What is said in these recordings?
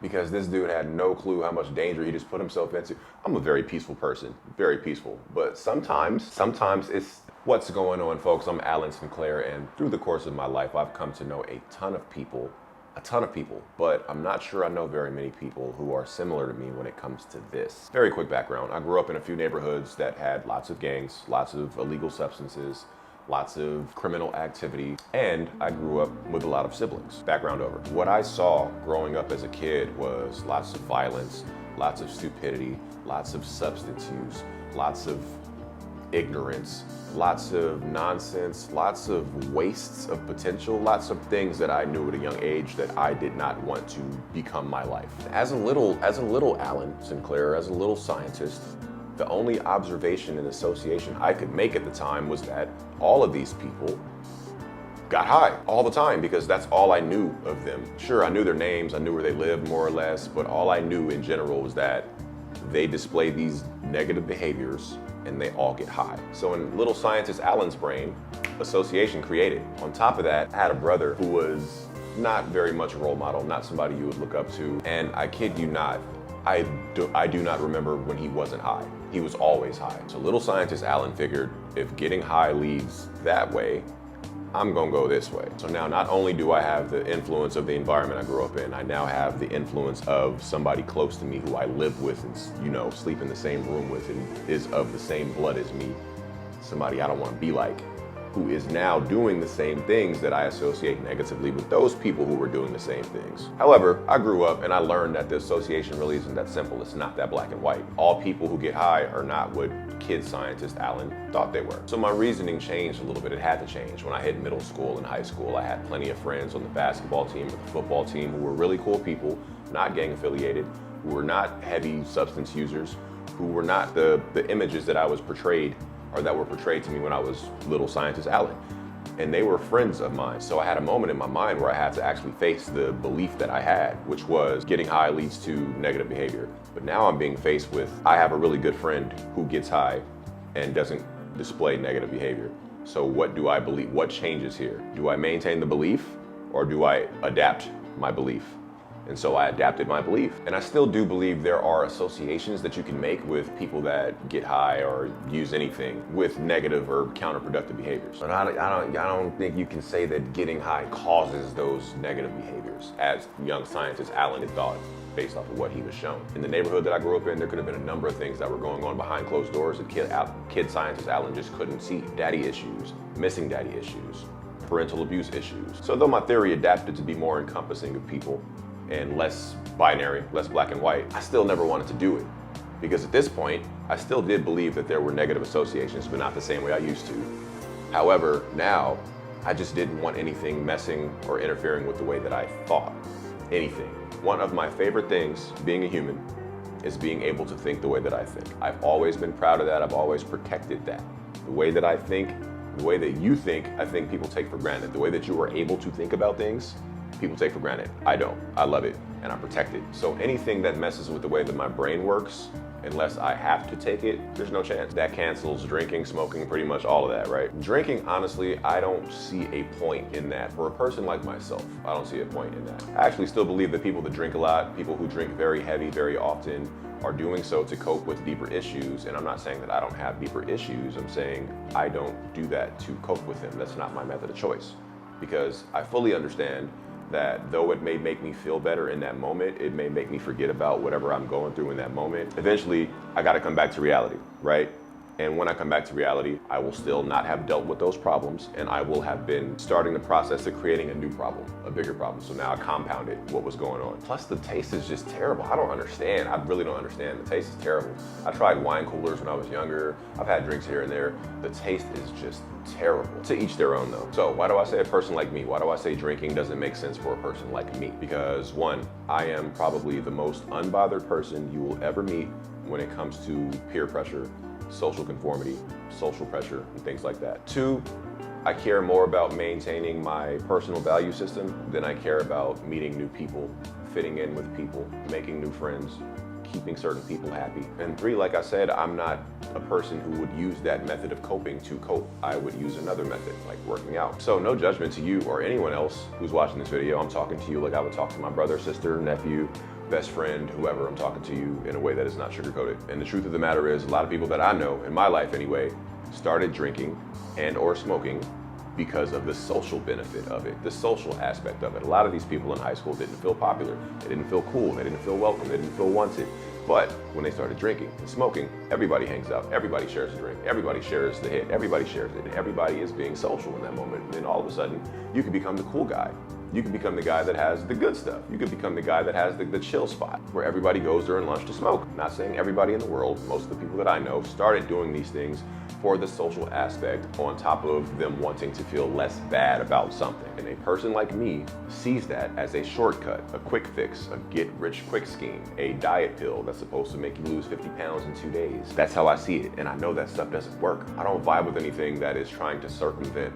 because this dude had no clue how much danger he just put himself into. I'm a very peaceful person, very peaceful, but sometimes it's what's going on, folks. I'm Alan Sinclair, and through the course of my life, I've come to know a ton of people, but I'm not sure I know very many people who are similar to me when it comes to this. Very quick background. I grew up in a few neighborhoods that had lots of gangs, lots of illegal substances, lots of criminal activity, and I grew up with a lot of siblings. Background over. What I saw growing up as a kid was lots of violence, lots of stupidity, lots of substance use, lots of ignorance, lots of nonsense, lots of wastes of potential, lots of things that I knew at a young age that I did not want to become my life. As a little Alan Sinclair, as a little scientist, the only observation and association I could make at the time was that all of these people got high all the time, because that's all I knew of them. Sure, I knew their names, I knew where they lived more or less, but all I knew in general was that they display these negative behaviors and they all get high. So in little scientist Alan's brain, association created. On top of that, I had a brother who was not very much a role model, not somebody you would look up to, and I kid you not, I do not remember when he wasn't high. He was always high. So little scientist Alan figured, if getting high leads that way, I'm gonna go this way. So now not only do I have the influence of the environment I grew up in, I now have the influence of somebody close to me who I live with and, you know, sleep in the same room with and is of the same blood as me. Somebody I don't wanna be like, who is now doing the same things that I associate negatively with those people who were doing the same things. However, I grew up and I learned that the association really isn't that simple. It's not that black and white. All people who get high are not what kid scientist Alan thought they were. So my reasoning changed a little bit. It had to change. When I hit middle school and high school, I had plenty of friends on the basketball team or the football team who were really cool people, not gang affiliated, who were not heavy substance users, who were not the images that I was portrayed or that were portrayed to me when I was little scientist Alan. And they were friends of mine. So I had a moment in my mind where I had to actually face the belief that I had, which was getting high leads to negative behavior. But now I'm being faced with, I have a really good friend who gets high and doesn't display negative behavior. So what do I believe? What changes here? Do I maintain the belief or do I adapt my belief? And so I adapted my belief. And I still do believe there are associations that you can make with people that get high or use anything with negative or counterproductive behaviors. But I don't think you can say that getting high causes those negative behaviors, as young scientist Alan had thought, based off of what he was shown. In the neighborhood that I grew up in, there could have been a number of things that were going on behind closed doors that kid scientist Alan just couldn't see. Daddy issues, missing daddy issues, parental abuse issues. So though my theory adapted to be more encompassing of people, and less binary, less black and white, I still never wanted to do it. Because at this point, I still did believe that there were negative associations, but not the same way I used to. However, now, I just didn't want anything messing or interfering with the way that I thought. Anything. One of my favorite things, being a human, is being able to think the way that I think. I've always been proud of that. I've always protected that. The way that I think, the way that you think, I think people take for granted. The way that you are able to think about things, people take for granted. I don't. I love it and I protect it. So anything that messes with the way that my brain works, unless I have to take it, there's no chance. That cancels drinking, smoking, pretty much all of that, right? Drinking, honestly, I don't see a point in that. For a person like myself, I don't see a point in that. I actually still believe that people that drink a lot, people who drink very heavy, very often, are doing so to cope with deeper issues. And I'm not saying that I don't have deeper issues. I'm saying I don't do that to cope with them. That's not my method of choice. Because I fully understand that though it may make me feel better in that moment, it may make me forget about whatever I'm going through in that moment. Eventually, I gotta come back to reality, right? And when I come back to reality, I will still not have dealt with those problems, and I will have been starting the process of creating a new problem, a bigger problem. So now I compounded what was going on. Plus the taste is just terrible. I don't understand. I really don't understand. The taste is terrible. I tried wine coolers when I was younger. I've had drinks here and there. The taste is just terrible. To each their own though. So why do I say a person like me? Why do I say drinking doesn't make sense for a person like me? Because one, I am probably the most unbothered person you will ever meet when it comes to peer pressure, social conformity, social pressure, and things like that. Two, I care more about maintaining my personal value system than I care about meeting new people, fitting in with people, making new friends, keeping certain people happy. And three, like I said, I'm not a person who would use that method of coping to cope. I would use another method, like working out. So no judgment to you or anyone else who's watching this video. I'm talking to you like I would talk to my brother, sister, nephew, best friend, whoever, I'm talking to you in a way that is not sugarcoated. And the truth of the matter is, a lot of people that I know, in my life anyway, started drinking and or smoking because of the social benefit of it, the social aspect of it. A lot of these people in high school didn't feel popular, they didn't feel cool, they didn't feel welcome, they didn't feel wanted. But when they started drinking and smoking, everybody hangs out, everybody shares a drink, everybody shares the hit, everybody shares it, and everybody is being social in that moment. And then all of a sudden, you can become the cool guy. You can become the guy that has the good stuff. You can become the guy that has the chill spot where everybody goes during lunch to smoke. I'm not saying everybody in the world, most of the people that I know started doing these things for the social aspect on top of them wanting to feel less bad about something. And a person like me sees that as a shortcut, a quick fix, a get-rich-quick scheme, a diet pill that's supposed to make you lose 50 pounds in 2 days. That's how I see it, and I know that stuff doesn't work. I don't vibe with anything that is trying to circumvent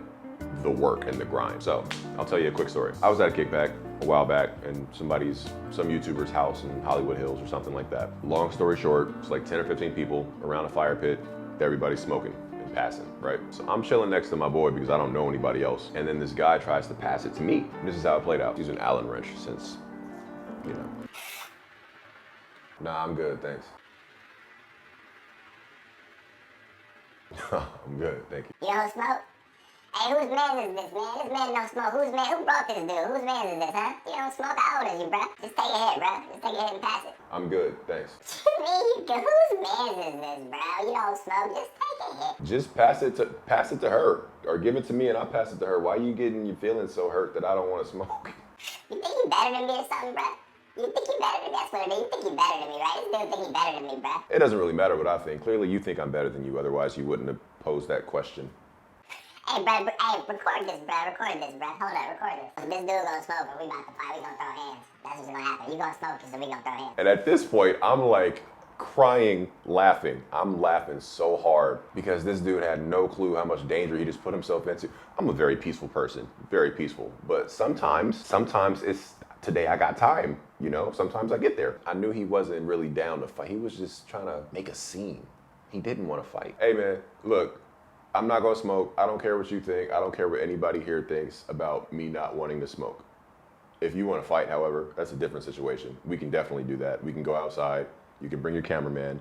the work and the grind. So I'll tell you a quick story. I was at a kickback a while back in some YouTuber's house in Hollywood Hills or something like that. Long story short, it's like 10 or 15 people around a fire pit, everybody's smoking and passing, right? So I'm chilling next to my boy because I don't know anybody else. And then this guy tries to pass it to me. And this is how it played out. He's an Allen wrench since, you know. Nah, I'm good, thanks. I'm good, thank you. You don't smoke? Hey, whose man is this, man? This man don't smoke. Whose man? Who brought this dude? Whose man is this, huh? You don't smoke? How old is you, bruh? Just take a hit, bruh. Just take a hit and pass it. I'm good, thanks. Whose man is this, bro? You don't smoke. Just take a hit. Just pass it to her, or give it to me and I'll pass it to her. Why you getting your feelings so hurt that I don't want to smoke? You think you better than me or something, bruh? You think you better than me? That's what it is. You think you better than me, right? This dude think he better than me, bruh. It doesn't really matter what I think. Clearly you think I'm better than you, otherwise you wouldn't have posed that question. Hey, bro, hey, record this, bro. Record this, bro. Hold up, record this. This dude gonna smoke and we about to fight. We gonna throw hands. That's what's gonna happen. You gonna smoke and we gonna throw hands. And at this point, I'm like crying, laughing. I'm laughing so hard because this dude had no clue how much danger he just put himself into. I'm a very peaceful person, very peaceful. But sometimes it's, today I got time, you know? Sometimes I get there. I knew he wasn't really down to fight. He was just trying to make a scene. He didn't want to fight. Hey man, look. I'm not gonna smoke. I don't care what you think. I don't care what anybody here thinks about me not wanting to smoke. If you want to fight, however, that's a different situation. We can definitely do that. We can go outside. You can bring your cameraman.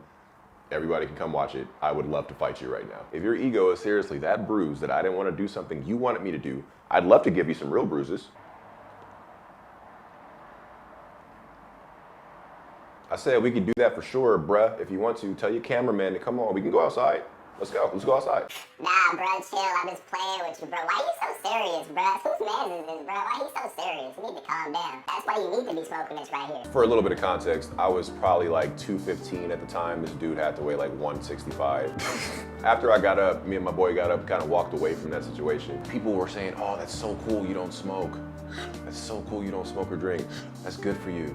Everybody can come watch it. I would love to fight you right now. If your ego is seriously that bruised that I didn't want to do something you wanted me to do, I'd love to give you some real bruises. I said we could do that for sure, bruh. If you want to, tell your cameraman to come on. We can go outside. Let's go outside. Nah, bro, chill. I'm just playing with you, bro. Why you so serious, bro? Whose man is this, bro? Why you so serious? You need to calm down. That's why you need to be smoking this right here. For a little bit of context, I was probably like 215 at the time. This dude had to weigh like 165. After I got up, me and my boy got up, kind of walked away from that situation. People were saying, oh, that's so cool you don't smoke. That's so cool you don't smoke or drink. That's good for you.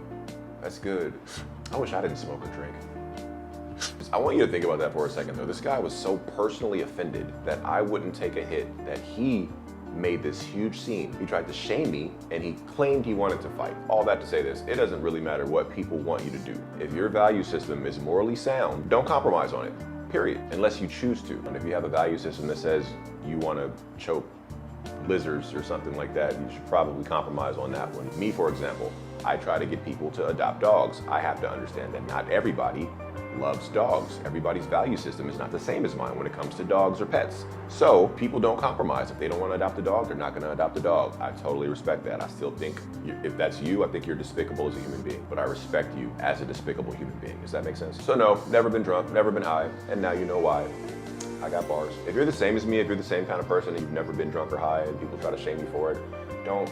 That's good. I wish I didn't smoke or drink. I want you to think about that for a second though. This guy was so personally offended that I wouldn't take a hit that he made this huge scene. He tried to shame me and he claimed he wanted to fight. All that to say this, it doesn't really matter what people want you to do. If your value system is morally sound, don't compromise on it, period, unless you choose to. And if you have a value system that says you want to choke lizards or something like that, you should probably compromise on that one. Me, for example, I try to get people to adopt dogs. I have to understand that not everybody loves dogs. Everybody's value system is not the same as mine when it comes to dogs or pets. So people don't compromise. If they don't want to adopt a dog, they're not going to adopt a dog. I totally respect that. I still think if that's you, I think you're despicable as a human being, but I respect you as a despicable human being. Does that make sense? So no, never been drunk, never been high, and now you know why. I got bars. If you're the same as me, if you're the same kind of person and you've never been drunk or high and people try to shame you for it, don't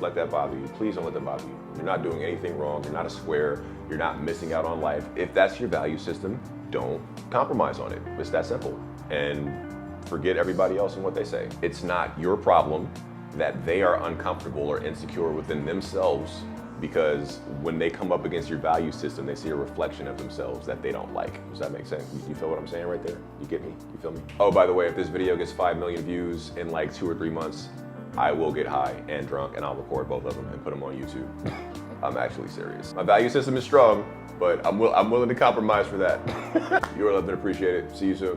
let that bother you. Please don't let that bother you. You're not doing anything wrong. You're not a square. You're not missing out on life. If that's your value system, don't compromise on it. It's that simple. And forget everybody else and what they say. It's not your problem that they are uncomfortable or insecure within themselves because when they come up against your value system, they see a reflection of themselves that they don't like. Does that make sense? You feel what I'm saying right there? You get me? You feel me? Oh, by the way, if this video gets 5 million views in like 2 or 3 months, I will get high and drunk and I'll record both of them and put them on YouTube. I'm actually serious. My value system is strong, but I'm willing to compromise for that. You are loved and appreciated. See you soon.